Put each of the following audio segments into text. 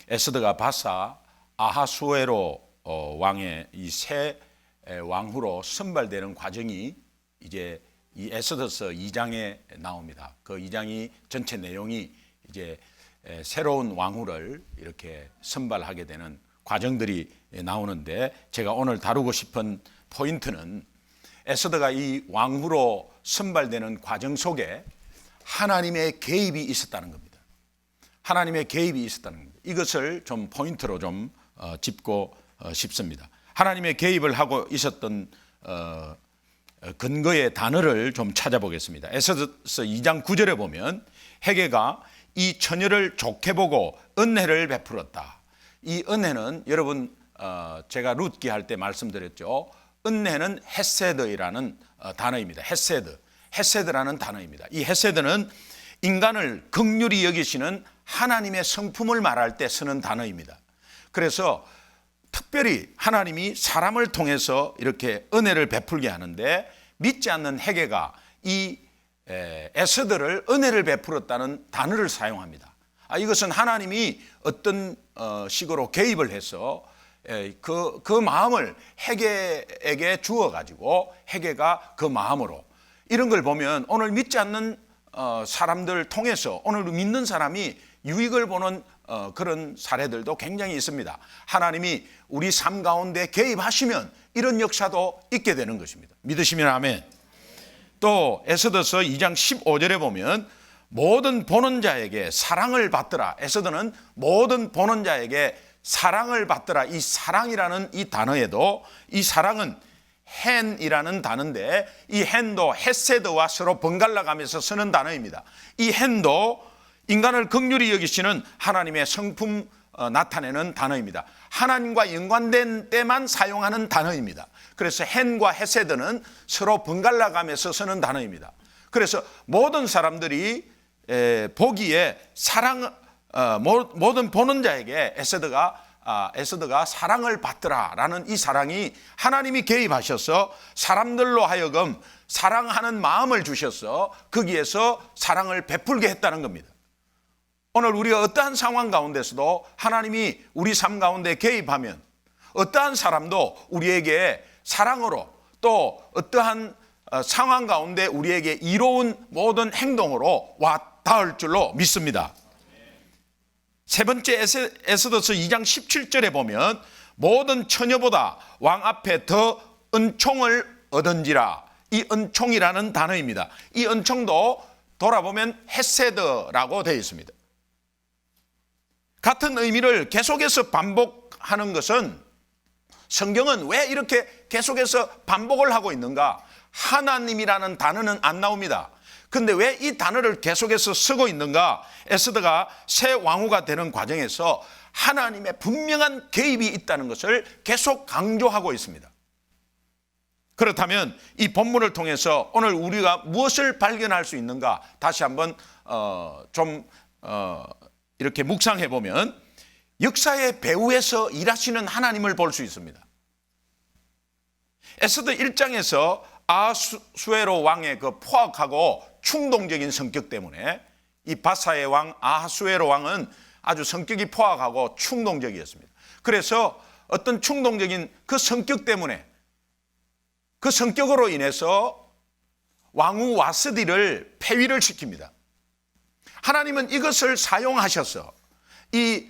에스더가 바사 아하수에로 왕의 이 새 왕후로 선발되는 과정이 이제 이 에스더서 2장에 나옵니다. 그 2장이 전체 내용이 이제 새로운 왕후를 이렇게 선발하게 되는 과정들이 나오는데, 제가 오늘 다루고 싶은 포인트는 에스더가 이 왕후로 선발되는 과정 속에 하나님의 개입이 있었다는 겁니다. 하나님의 개입이 있었다는 겁니다. 이것을 좀 포인트로 좀 짚고 싶습니다. 하나님의 개입을 하고 있었던 근거의 단어를 좀 찾아보겠습니다. 에스더서 2장 9절에 보면 헤게가 이 처녀를 좋게 보고 은혜를 베풀었다. 이 은혜는 여러분 제가 룻기 할 때 말씀드렸죠. 은혜는 헤세드라는 단어입니다. 헤세드라는 단어입니다. 이 헤세드는 인간을 긍휼히 여기시는 하나님의 성품을 말할 때 쓰는 단어입니다. 그래서 특별히 하나님이 사람을 통해서 이렇게 은혜를 베풀게 하는데, 믿지 않는 헤게가 이 에스더를 은혜를 베풀었다는 단어를 사용합니다. 이것은 하나님이 어떤 식으로 개입을 해서 그 마음을 헤게에게 주어가지고 헤게가 그 마음으로, 이런 걸 보면 오늘 믿지 않는 사람들 통해서 오늘 믿는 사람이 유익을 보는 그런 사례들도 굉장히 있습니다. 하나님이 우리 삶 가운데 개입하시면 이런 역사도 있게 되는 것입니다. 믿으시면 아멘. 또 에스더서 2장 15절에 보면 모든 보는 자에게 사랑을 받더라. 에스더는 모든 보는 자에게 사랑을 받더라. 이 사랑이라는 이 단어에도, 이 사랑은 헨이라는 단어인데, 이 헨도 헤세드와 서로 번갈아 가면서 쓰는 단어입니다. 이 헨도 인간을 긍휼히 여기시는 하나님의 성품 나타내는 단어입니다. 하나님과 연관된 때만 사용하는 단어입니다. 그래서 헨과 헤세드는 서로 번갈아 가면서 쓰는 단어입니다. 그래서 모든 사람들이 보기에 모든 보는 자에게 에스더가 사랑을 받더라라는 이 사랑이 하나님이 개입하셔서 사람들로 하여금 사랑하는 마음을 주셔서 거기에서 사랑을 베풀게 했다는 겁니다. 오늘 우리가 어떠한 상황 가운데서도 하나님이 우리 삶 가운데 개입하면 어떠한 사람도 우리에게 사랑으로, 또 어떠한 상황 가운데 우리에게 이로운 모든 행동으로 와 닿을 줄로 믿습니다. 세 번째 에스더서 2장 17절에 보면 모든 처녀보다 왕 앞에 더 은총을 얻은지라. 이 은총이라는 단어입니다. 이 은총도 돌아보면 헤세드라고 되어 있습니다. 같은 의미를 계속해서 반복하는 것은, 성경은 왜 이렇게 계속해서 반복을 하고 있는가? 하나님이라는 단어는 안 나옵니다. 근데 왜 이 단어를 계속해서 쓰고 있는가? 에스더가 새 왕후가 되는 과정에서 하나님의 분명한 개입이 있다는 것을 계속 강조하고 있습니다. 그렇다면 이 본문을 통해서 오늘 우리가 무엇을 발견할 수 있는가? 다시 한번 이렇게 묵상해 보면 역사의 배후에서 일하시는 하나님을 볼 수 있습니다. 에스더 1장에서 아하수에로 왕의 그 포악하고 충동적인 성격 때문에, 이 바사의 왕 아하수에로 왕은 아주 성격이 포악하고 충동적이었습니다. 그래서 어떤 충동적인 그 성격 때문에, 그 성격으로 인해서 왕후 와스디를 폐위를 시킵니다. 하나님은 이것을 사용하셔서 이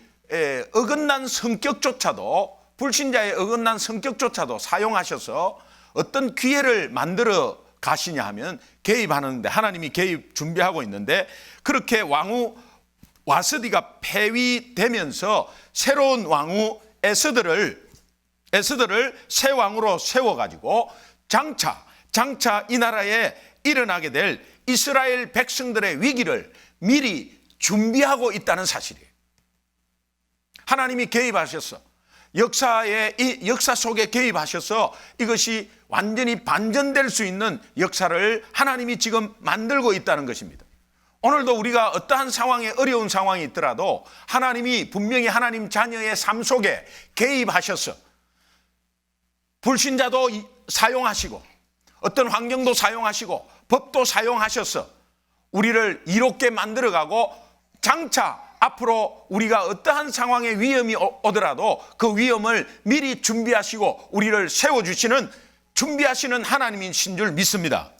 어긋난 성격조차도, 불신자의 어긋난 성격조차도 사용하셔서 어떤 기회를 만들어 가시냐 하면 개입하는데, 하나님이 개입 준비하고 있는데, 그렇게 왕후 와스디가 폐위되면서 새로운 왕후 에스더를 새 왕으로 세워가지고 장차 이 나라에 일어나게 될 이스라엘 백성들의 위기를 미리 준비하고 있다는 사실이에요. 하나님이 개입하셔서 이 역사 속에 개입하셔서 이것이 완전히 반전될 수 있는 역사를 하나님이 지금 만들고 있다는 것입니다. 오늘도 우리가 어떠한 상황에, 어려운 상황이 있더라도 하나님이 분명히 하나님 자녀의 삶 속에 개입하셔서 불신자도 사용하시고 어떤 환경도 사용하시고 법도 사용하셔서 우리를 이롭게 만들어가고 장차 앞으로 우리가 어떠한 상황의 위험이 오더라도 그 위험을 미리 준비하시고 우리를 세워주시는, 준비하시는 하나님이신 줄 믿습니다.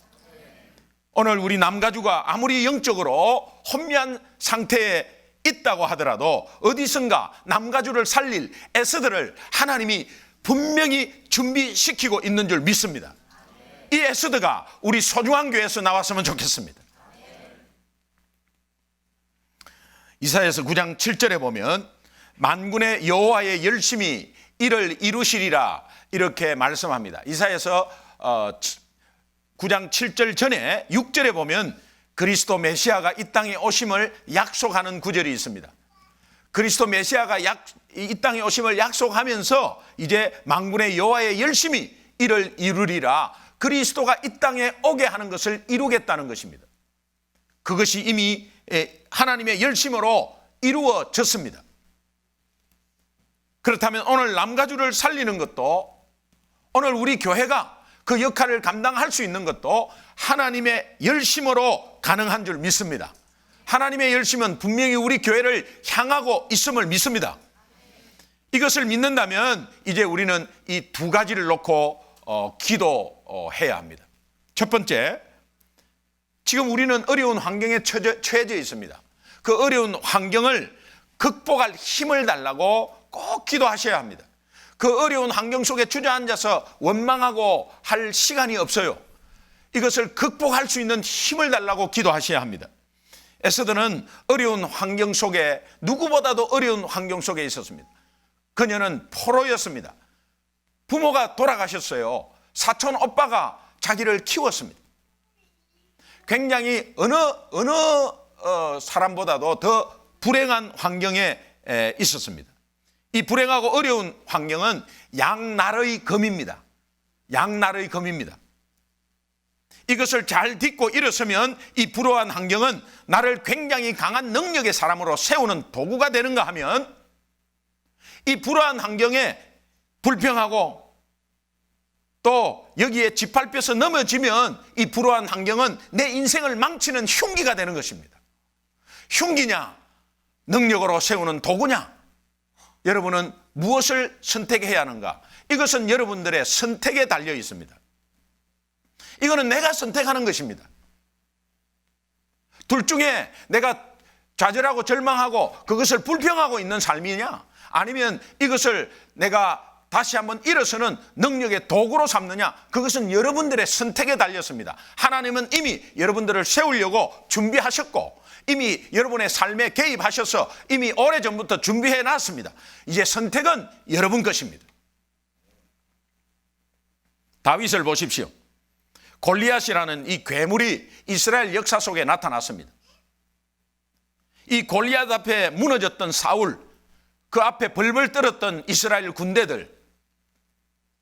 오늘 우리 남가주가 아무리 영적으로 혼미한 상태에 있다고 하더라도 어디선가 남가주를 살릴 에스더를 하나님이 분명히 준비시키고 있는 줄 믿습니다. 이 에스더가 우리 소중한 교회에서 나왔으면 좋겠습니다. 이사야서 9장 7절에 보면 만군의 여호와의 열심히 이를 이루시리라 이렇게 말씀합니다. 이사야서 9장 7절 전에 6절에 보면 그리스도 메시아가 이 땅에 오심을 약속하는 구절이 있습니다. 그리스도 메시아가 이 땅에 오심을 약속하면서 이제 만군의 여호와의 열심히 이를 이루리라, 그리스도가 이 땅에 오게 하는 것을 이루겠다는 것입니다. 그것이 이미 하나님의 열심으로 이루어졌습니다. 그렇다면 오늘 남가주를 살리는 것도, 오늘 우리 교회가 그 역할을 감당할 수 있는 것도 하나님의 열심으로 가능한 줄 믿습니다. 하나님의 열심은 분명히 우리 교회를 향하고 있음을 믿습니다. 이것을 믿는다면 이제 우리는 이 두 가지를 놓고 기도해야 합니다. 첫 번째, 지금 우리는 어려운 환경에 처해져 있습니다. 그 어려운 환경을 극복할 힘을 달라고 꼭 기도하셔야 합니다. 그 어려운 환경 속에 주저앉아서 원망하고 할 시간이 없어요. 이것을 극복할 수 있는 힘을 달라고 기도하셔야 합니다. 에스더는 어려운 환경 속에, 누구보다도 어려운 환경 속에 있었습니다. 그녀는 포로였습니다. 부모가 돌아가셨어요. 사촌 오빠가 자기를 키웠습니다. 굉장히 어느 사람보다도 더 불행한 환경에 있었습니다. 이 불행하고 어려운 환경은 양날의 검입니다. 양날의 검입니다. 이것을 잘 딛고 일어서면 이 불우한 환경은 나를 굉장히 강한 능력의 사람으로 세우는 도구가 되는가 하면, 이 불우한 환경에 불평하고 또 여기에 짓밟혀서 넘어지면 이 불우한 환경은 내 인생을 망치는 흉기가 되는 것입니다. 흉기냐, 능력으로 세우는 도구냐? 여러분은 무엇을 선택해야 하는가? 이것은 여러분들의 선택에 달려 있습니다. 이거는 내가 선택하는 것입니다. 둘 중에 내가 좌절하고 절망하고 그것을 불평하고 있는 삶이냐, 아니면 이것을 내가 다시 한번 일어서는 능력의 도구로 삼느냐, 그것은 여러분들의 선택에 달렸습니다. 하나님은 이미 여러분들을 세우려고 준비하셨고 이미 여러분의 삶에 개입하셔서 이미 오래전부터 준비해 놨습니다. 이제 선택은 여러분 것입니다. 다윗을 보십시오. 골리앗이라는 이 괴물이 이스라엘 역사 속에 나타났습니다. 이 골리앗 앞에 무너졌던 사울, 그 앞에 벌벌 떨었던 이스라엘 군대들,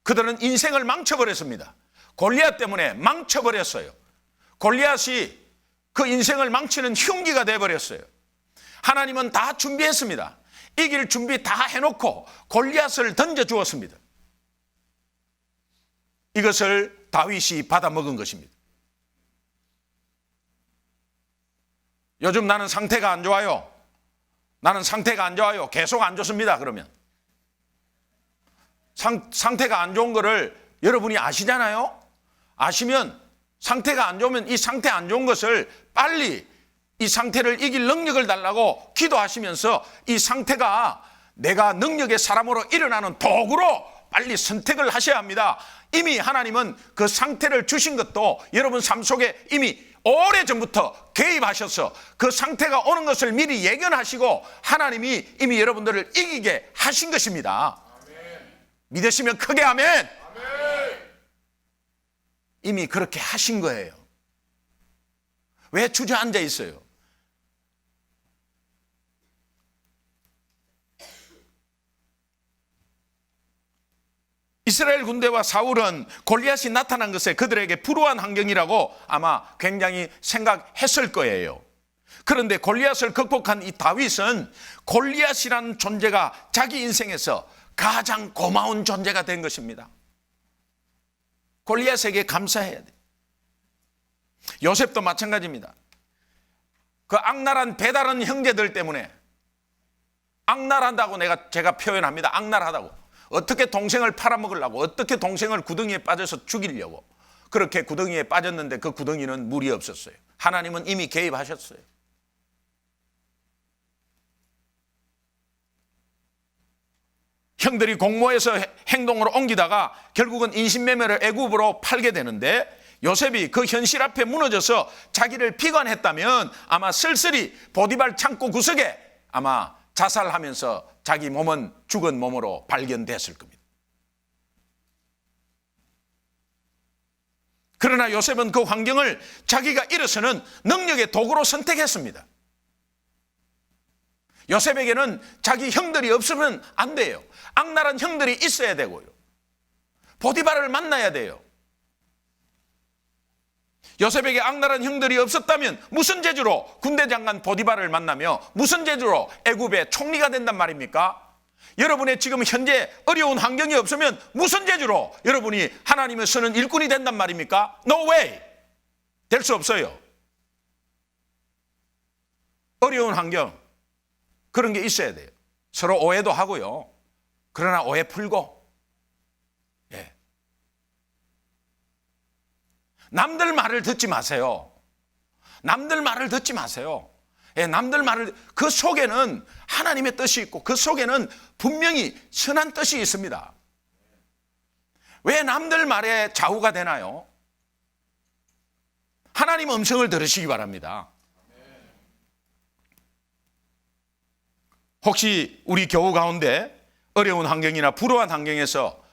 그들은 인생을 망쳐버렸습니다. 골리앗 때문에 망쳐버렸어요. 골리앗이 그 인생을 망치는 흉기가 되어버렸어요. 하나님은 다 준비했습니다. 이길 준비 다 해놓고 골리앗을 던져주었습니다. 이것을 다윗이 받아먹은 것입니다. 요즘 나는 상태가 안 좋아요. 나는 상태가 안 좋아요. 계속 안 좋습니다. 그러면 상태가 안 좋은 거를 여러분이 아시잖아요. 아시면 상태가 안 좋으면 이 상태 안 좋은 것을 빨리, 이 상태를 이길 능력을 달라고 기도하시면서 이 상태가 내가 능력의 사람으로 일어나는 도구로 빨리 선택을 하셔야 합니다. 이미 하나님은 그 상태를 주신 것도 여러분 삶 속에 이미 오래전부터 개입하셔서 그 상태가 오는 것을 미리 예견하시고 하나님이 이미 여러분들을 이기게 하신 것입니다. 아멘. 믿으시면 크게 아멘. 아멘. 이미 그렇게 하신 거예요. 왜 주저앉아 있어요? 이스라엘 군대와 사울은 골리앗이 나타난 것에 그들에게 불우한 환경이라고 아마 굉장히 생각했을 거예요. 그런데 골리앗을 극복한 이 다윗은 골리앗이라는 존재가 자기 인생에서 가장 고마운 존재가 된 것입니다. 골리앗에게 감사해야 돼. 요셉도 마찬가지입니다. 그 악랄한 배다른 형제들 때문에 악랄한다고 제가 표현합니다. 악랄하다고. 어떻게 동생을 팔아먹으려고, 어떻게 동생을 구덩이에 빠져서 죽이려고 그렇게 구덩이에 빠졌는데 그 구덩이는 물이 없었어요. 하나님은 이미 개입하셨어요. 형들이 공모해서 행동으로 옮기다가 결국은 인신매매를 애굽으로 팔게 되는데, 요셉이 그 현실 앞에 무너져서 자기를 비관했다면 아마 쓸쓸히 보디발 창고 구석에 아마 자살하면서 자기 몸은 죽은 몸으로 발견됐을 겁니다. 그러나 요셉은 그 환경을 자기가 일어서는 능력의 도구로 선택했습니다. 요셉에게는 자기 형들이 없으면 안 돼요. 악랄한 형들이 있어야 되고요. 보디발을 만나야 돼요. 요셉에게 악랄한 형들이 없었다면 무슨 재주로 군대 장관 보디발을 만나며 무슨 재주로 애굽의 총리가 된단 말입니까? 여러분의 지금 현재 어려운 환경이 없으면 무슨 재주로 여러분이 하나님을 쓰는 일꾼이 된단 말입니까? No way! 될 수 없어요. 어려운 환경, 그런 게 있어야 돼요. 서로 오해도 하고요. 그러나 오해 풀고, 남들 말을 듣지 마세요. 남들 말을 듣지 마세요. 남들 말을, 그 속에는 하나님의 뜻이 있고 그 속에는 분명히 선한 뜻이 있습니다. 왜 남들 말에 좌우가 되나요? 하나님 음성을 들으시기 바랍니다. 혹시 우리 교우 가운데 어려운 환경이나 불우한 환경에서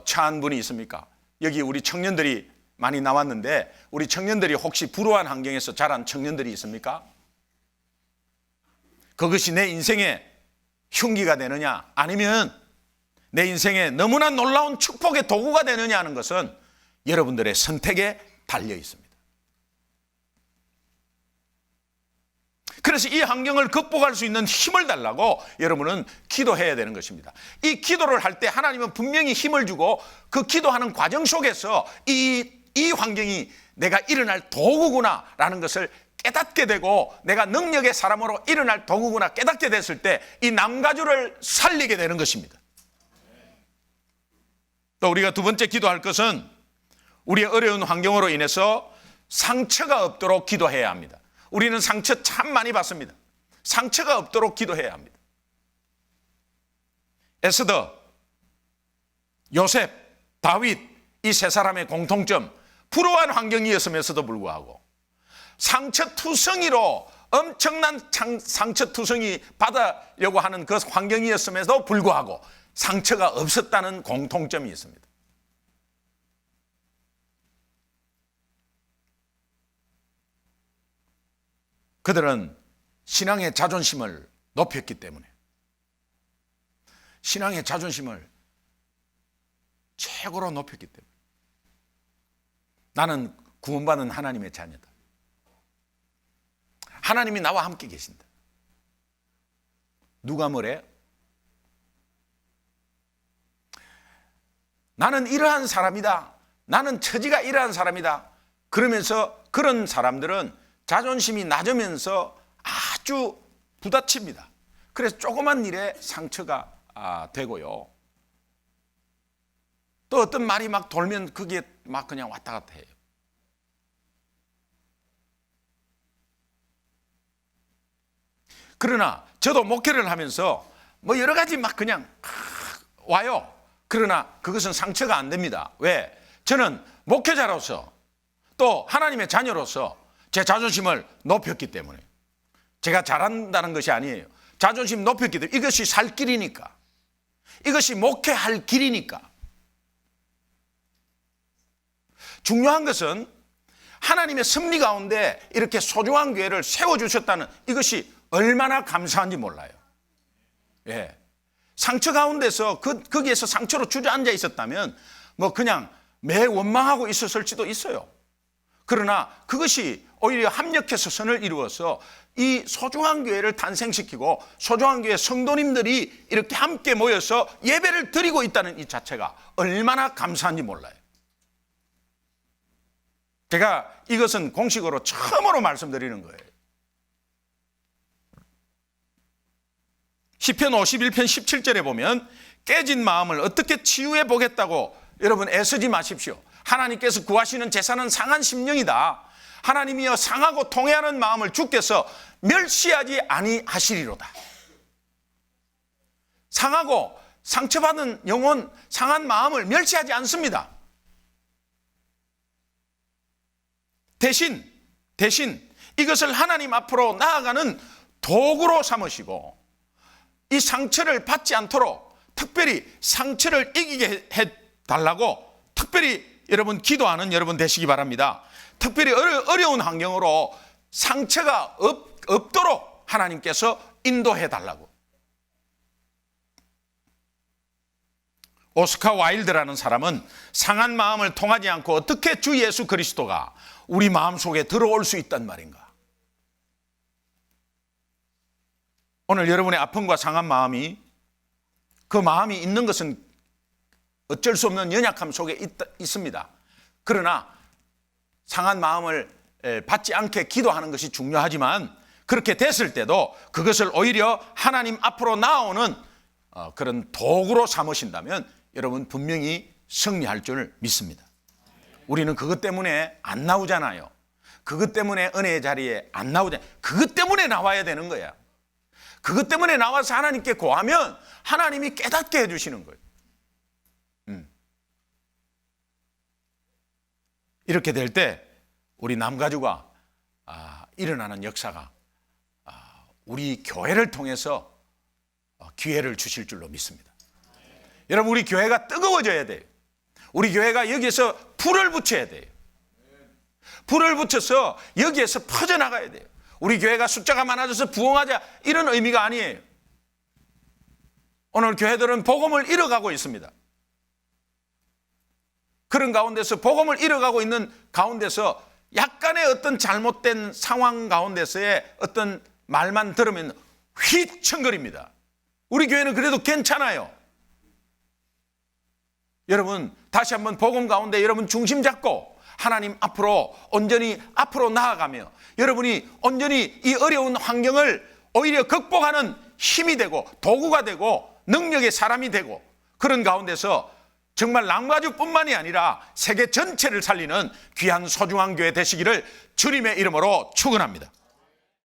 처한 분이 있습니까? 여기 우리 청년들이 많이 나왔는데, 우리 청년들이 혹시 불우한 환경에서 자란 청년들이 있습니까? 그것이 내 인생의 흉기가 되느냐, 아니면 내 인생에 너무나 놀라운 축복의 도구가 되느냐 하는 것은 여러분들의 선택에 달려 있습니다. 그래서 이 환경을 극복할 수 있는 힘을 달라고 여러분은 기도해야 되는 것입니다. 이 기도를 할 때 하나님은 분명히 힘을 주고 그 기도하는 과정 속에서 이 환경이 내가 일어날 도구구나 라는 것을 깨닫게 되고, 내가 능력의 사람으로 일어날 도구구나 깨닫게 됐을 때 이 남가주를 살리게 되는 것입니다. 또 우리가 두 번째 기도할 것은 우리의 어려운 환경으로 인해서 상처가 없도록 기도해야 합니다. 우리는 상처 참 많이 받습니다. 상처가 없도록 기도해야 합니다. 에스더, 요셉, 다윗, 이 세 사람의 공통점, 불우한 환경이었으면서도 불구하고 상처투성이로 엄청난 상처투성이 받으려고 하는 그 환경이었음에도 불구하고 상처가 없었다는 공통점이 있습니다. 그들은 신앙의 자존심을 높였기 때문에, 신앙의 자존심을 최고로 높였기 때문에, 나는 구원받은 하나님의 자녀다. 하나님이 나와 함께 계신다. 누가 뭐래? 나는 이러한 사람이다. 나는 처지가 이러한 사람이다. 그러면서 그런 사람들은 자존심이 낮으면서 아주 부딪힙니다. 그래서 조그만 일에 상처가 되고요. 또 어떤 말이 막 돌면 그게 막 그냥 왔다 갔다 해요. 그러나 저도 목회를 하면서 뭐 여러 가지 막 그냥 와요. 그러나 그것은 상처가 안 됩니다. 왜? 저는 목회자로서 또 하나님의 자녀로서 제 자존심을 높였기 때문에, 제가 잘한다는 것이 아니에요. 자존심 높였기 때문에, 이것이 살 길이니까, 이것이 목회할 길이니까. 중요한 것은 하나님의 섭리 가운데 이렇게 소중한 교회를 세워주셨다는 이것이 얼마나 감사한지 몰라요. 상처 가운데서 거기에서 상처로 주저앉아 있었다면 뭐 그냥 매 원망하고 있었을지도 있어요. 그러나 그것이 오히려 합력해서 선을 이루어서 이 소중한 교회를 탄생시키고 소중한 교회 성도님들이 이렇게 함께 모여서 예배를 드리고 있다는 이 자체가 얼마나 감사한지 몰라요. 제가 이것은 공식으로 처음으로 말씀드리는 거예요. 시편 51편 17절에 보면 깨진 마음을 어떻게 치유해 보겠다고 여러분 애쓰지 마십시오. 하나님께서 구하시는 제사는 상한 심령이다. 하나님이여 상하고 통회하는 마음을 주께서 멸시하지 아니하시리로다. 상하고 상처받은 영혼, 상한 마음을 멸시하지 않습니다. 대신 이것을 하나님 앞으로 나아가는 도구로 삼으시고 이 상처를 받지 않도록 특별히 상처를 이기게 해달라고 특별히 여러분 기도하는 여러분 되시기 바랍니다. 특별히 어려운 환경으로 상처가 없도록 하나님께서 인도해 달라고. 오스카 와일드라는 사람은 상한 마음을 통하지 않고 어떻게 주 예수 그리스도가 우리 마음속에 들어올 수 있단 말인가. 오늘 여러분의 아픔과 상한 마음이 그 마음이 있는 것은 어쩔 수 없는 연약함 속에 있습니다. 그러나 상한 마음을 받지 않게 기도하는 것이 중요하지만 그렇게 됐을 때도 그것을 오히려 하나님 앞으로 나오는 그런 도구로 삼으신다면 여러분 분명히 승리할 줄 믿습니다. 우리는 그것 때문에 안 나오잖아요. 그것 때문에 은혜의 자리에 안 나오잖아요. 그것 때문에 나와야 되는 거야. 그것 때문에 나와서 하나님께 구하면 하나님이 깨닫게 해주시는 거예요. 이렇게 될 때 우리 남가주가 일어나는 역사가 우리 교회를 통해서 기회를 주실 줄로 믿습니다. 여러분 우리 교회가 뜨거워져야 돼요. 우리 교회가 여기에서 불을 붙여야 돼요. 불을 붙여서 여기에서 퍼져나가야 돼요. 우리 교회가 숫자가 많아져서 부흥하자 이런 의미가 아니에요. 오늘 교회들은 복음을 잃어가고 있습니다. 그런 가운데서 복음을 잃어가고 있는 가운데서 약간의 어떤 잘못된 상황 가운데서의 어떤 말만 들으면 휘청거립니다. 우리 교회는 그래도 괜찮아요. 여러분 다시 한번 복음 가운데 여러분 중심 잡고 하나님 앞으로 온전히 앞으로 나아가며 여러분이 온전히 이 어려운 환경을 오히려 극복하는 힘이 되고 도구가 되고 능력의 사람이 되고 그런 가운데서 정말 남가주뿐만이 아니라 세계 전체를 살리는 귀한 소중한 교회 되시기를 주님의 이름으로 축원합니다.